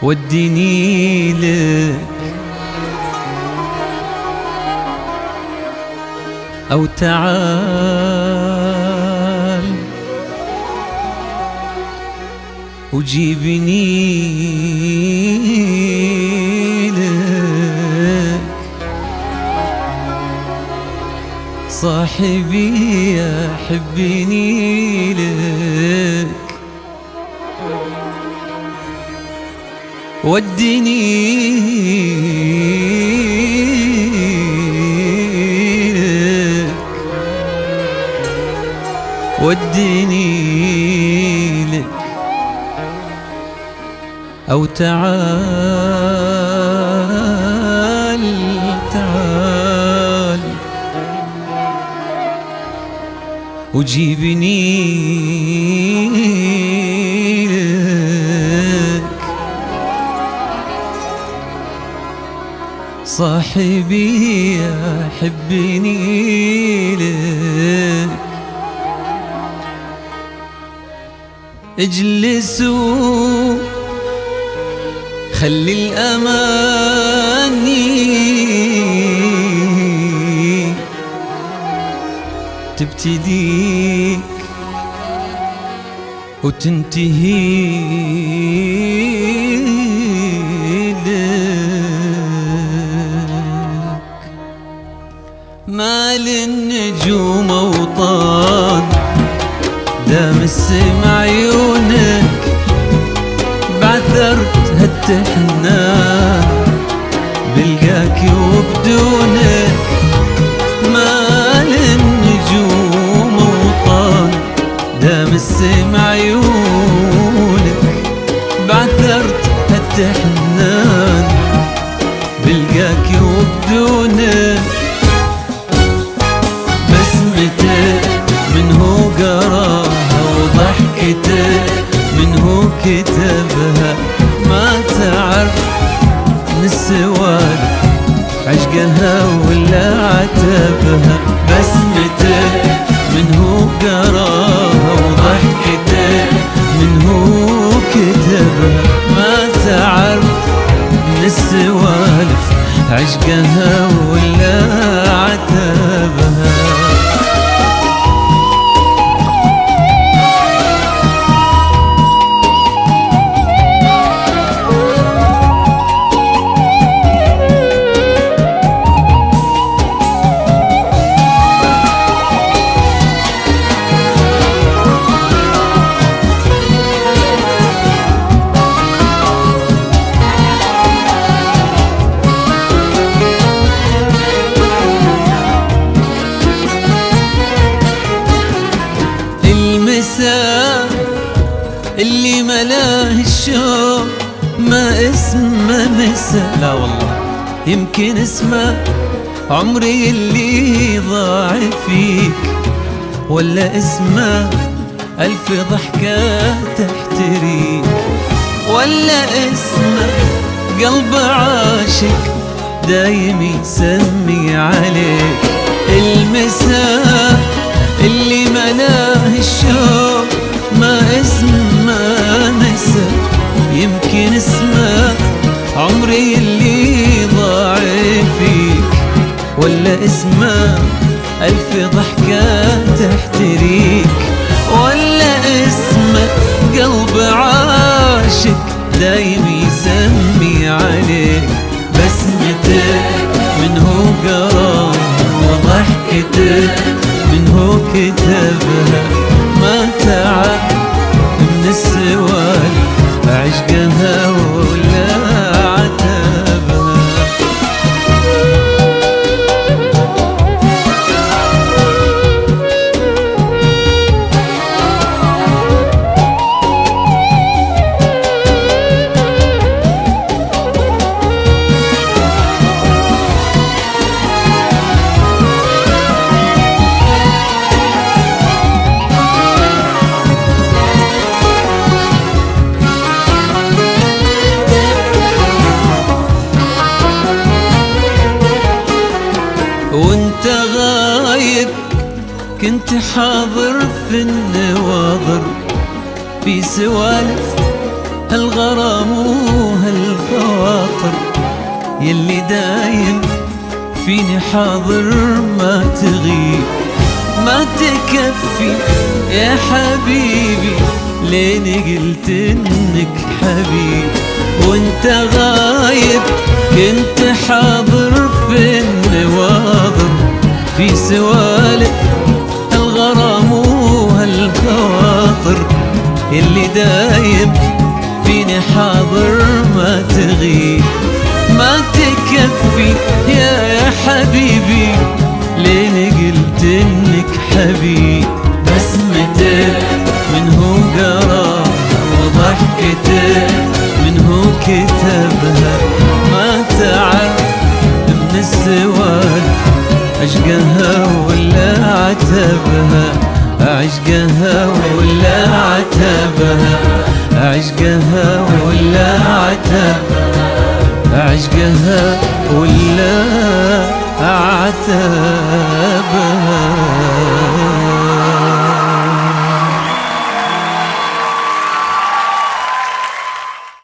وديني لك أو تعال وجيبني لك صاحبي يا حبني لك وديني لك وديني لك أو تعال تعال وجيبني صاحبي يا حبني لك اجلسوا خلي الأماني تبتديك وتنتهي مال النجوم أوطان دام السمع عيونك بعثرت هالتحنان بلقاك وبدونك مال النجوم أوطان دام السمع عيونك بعثرت هالتحنان بلقاك وبدونك من هو قراها وضحكته من هو كتبها ما تعرف من السوالف عشقها ولا عتبها بسمته من هو قراها وضحكته من هو كتبها ما تعرف من السوالف عشقها ولا عتبها اللي ملاه الشوق ما اسمه مسا لا والله يمكن اسمه عمري اللي ضاع فيك ولا اسمه ألف ضحكة تحتريك ولا اسمه قلب عاشق دايم يسمي عليك المساء اللي ملاه الشوق ما اسمه مسا يمكن اسمه عمري اللي ضاع فيك ولا اسمه ألف ضحكة تحتريك ولا اسمه قلب عاشق دايم يسمي عليك بسمتك من هو قراه وضحكتك من هو كتبها ما تعب من السوالف عشقها ولا عتبها وانت غايب كنت حاضر في النواظر، في سوالف هالغرام وهالخواطر، يلي دايم فيني حاضر ما تغيب ما تكفي يا حبيبي، لين قلت انك حبيب. وانت غايب كنت حاضر في النواظر، في سوالف هالغرام وهالخواطر، اللي دايم فيني حاضر ما تغيب ما تكفي يا حبيبي، لين قلت انك حبيب. بسمتك منه قرا وضحكتك منه كتبها، ما تعرف من السوالف عشقها ولا عتبها، عشقها ولا عتبها، عشقها ولا عتبها، عشقها ولا عتبها.